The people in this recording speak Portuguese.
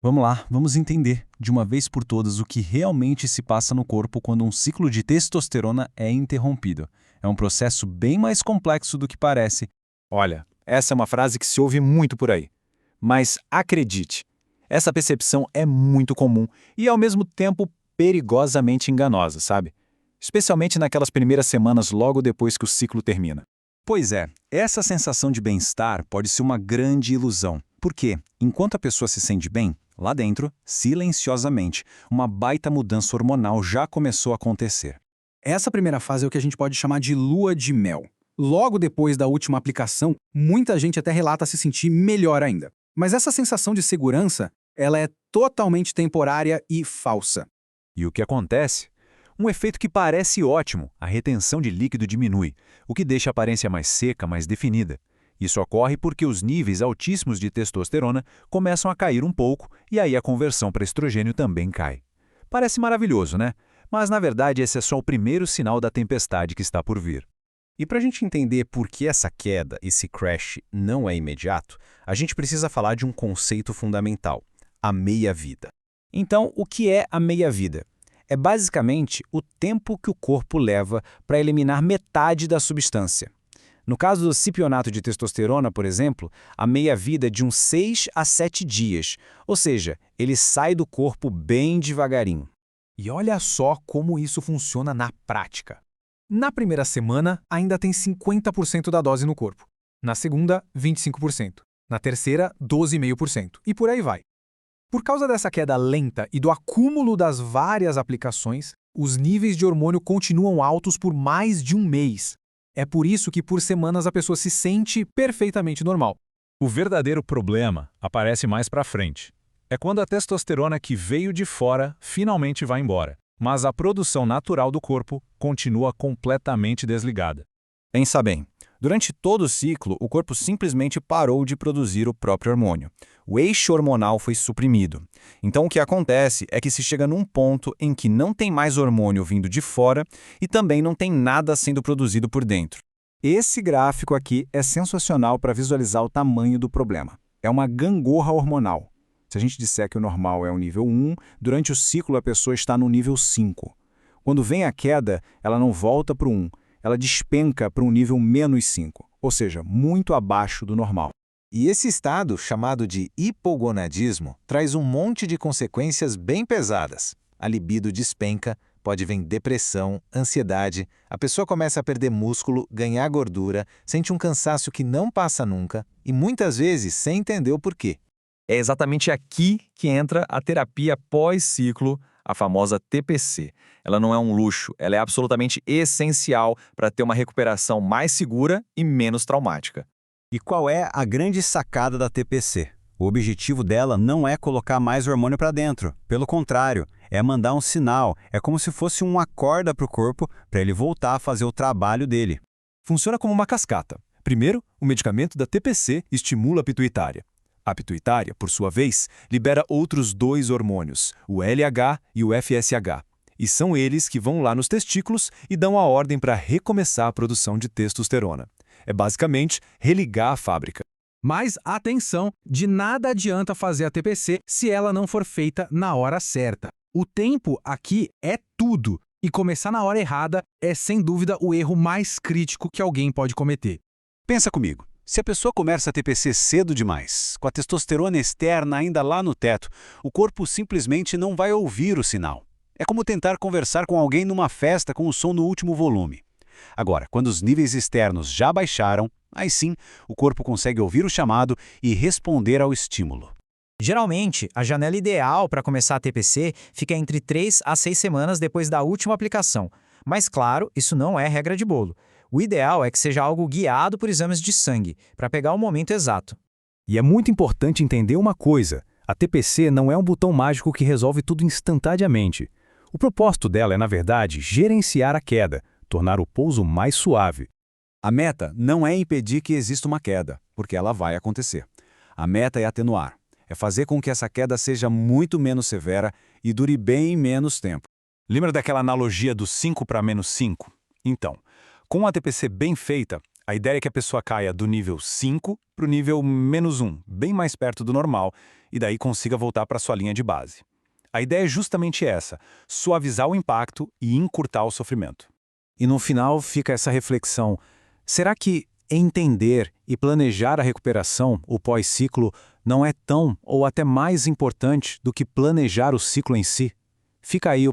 Vamos lá, vamos entender de uma vez por todas o que realmente se passa no corpo quando um ciclo de testosterona é interrompido. É um processo bem mais complexo do que parece. Olha, essa é uma frase que se ouve muito por aí. Mas acredite, essa percepção é muito comum e, ao mesmo tempo, perigosamente enganosa, sabe? Especialmente naquelas primeiras semanas logo depois que o ciclo termina. Pois é, essa sensação de bem-estar pode ser uma grande ilusão. Porque, enquanto a pessoa se sente bem, lá dentro, silenciosamente, uma baita mudança hormonal já começou a acontecer. Essa primeira fase é o que a gente pode chamar de lua de mel. Logo depois da última aplicação, muita gente até relata se sentir melhor ainda. Mas essa sensação de segurança, ela é totalmente temporária e falsa. E o que acontece? Um efeito que parece ótimo, a retenção de líquido diminui, o que deixa a aparência mais seca, mais definida. Isso ocorre porque os níveis altíssimos de testosterona começam a cair um pouco e aí a conversão para estrogênio também cai. Parece maravilhoso, né? Mas na verdade esse é só o primeiro sinal da tempestade que está por vir. E para a gente entender por que essa queda, esse crash, não é imediato, a gente precisa falar de um conceito fundamental: a meia-vida. Então, o que é a meia-vida? É basicamente o tempo que o corpo leva para eliminar metade da substância. No caso do cipionato de testosterona, por exemplo, a meia-vida é de uns 6 a 7 dias, ou seja, ele sai do corpo bem devagarinho. E olha só como isso funciona na prática. Na primeira semana, ainda tem 50% da dose no corpo. Na segunda, 25%. Na terceira, 12,5%. E por aí vai. Por causa dessa queda lenta e do acúmulo das várias aplicações, os níveis de hormônio continuam altos por mais de um mês. É por isso que por semanas a pessoa se sente perfeitamente normal. O verdadeiro problema aparece mais para frente. É quando a testosterona que veio de fora finalmente vai embora, mas a produção natural do corpo continua completamente desligada. Pensa bem, durante todo o ciclo, o corpo simplesmente parou de produzir o próprio hormônio. O eixo hormonal foi suprimido. Então o que acontece é que se chega num ponto em que não tem mais hormônio vindo de fora e também não tem nada sendo produzido por dentro. Esse gráfico aqui é sensacional para visualizar o tamanho do problema. É uma gangorra hormonal. Se a gente disser que o normal é o nível 1, durante o ciclo a pessoa está no nível 5. Quando vem a queda, ela não volta para o 1, ela despenca para um nível menos 5, ou seja, muito abaixo do normal. E esse estado, chamado de hipogonadismo, traz um monte de consequências bem pesadas. A libido despenca, pode vir depressão, ansiedade, a pessoa começa a perder músculo, ganhar gordura, sente um cansaço que não passa nunca e muitas vezes sem entender o porquê. É exatamente aqui que entra a terapia pós-ciclo, a famosa TPC. Ela não é um luxo, ela é absolutamente essencial para ter uma recuperação mais segura e menos traumática. E qual é a grande sacada da TPC? O objetivo dela não é colocar mais hormônio para dentro. Pelo contrário, é mandar um sinal. É como se fosse uma corda para o corpo para ele voltar a fazer o trabalho dele. Funciona como uma cascata. Primeiro, o medicamento da TPC estimula a pituitária. A pituitária, por sua vez, libera outros dois hormônios, o LH e o FSH. E são eles que vão lá nos testículos e dão a ordem para recomeçar a produção de testosterona. É basicamente religar a fábrica. Mas atenção, de nada adianta fazer a TPC se ela não for feita na hora certa. O tempo aqui é tudo, e começar na hora errada é sem dúvida o erro mais crítico que alguém pode cometer. Pensa comigo. Se a pessoa começa a TPC cedo demais, com a testosterona externa ainda lá no teto, o corpo simplesmente não vai ouvir o sinal. É como tentar conversar com alguém numa festa com o som no último volume. Agora, quando os níveis externos já baixaram, aí sim, o corpo consegue ouvir o chamado e responder ao estímulo. Geralmente, a janela ideal para começar a TPC fica entre 3 a 6 semanas depois da última aplicação. Mas claro, isso não é regra de bolo. O ideal é que seja algo guiado por exames de sangue, para pegar o momento exato. E é muito importante entender uma coisa: a TPC não é um botão mágico que resolve tudo instantaneamente. O propósito dela é, na verdade, gerenciar a queda, tornar o pouso mais suave. A meta não é impedir que exista uma queda, porque ela vai acontecer. A meta é atenuar, é fazer com que essa queda seja muito menos severa e dure bem menos tempo. Lembra daquela analogia do 5 para menos 5? Então, com a TPC bem feita, A ideia é que a pessoa caia do nível 5 para o nível -1, bem mais perto do normal, e daí consiga voltar para sua linha de base. A ideia é justamente essa, suavizar o impacto e encurtar o sofrimento. E no final fica essa reflexão: será que entender e planejar a recuperação, o pós-ciclo, não é tão ou até mais importante do que planejar o ciclo em si? Fica aí o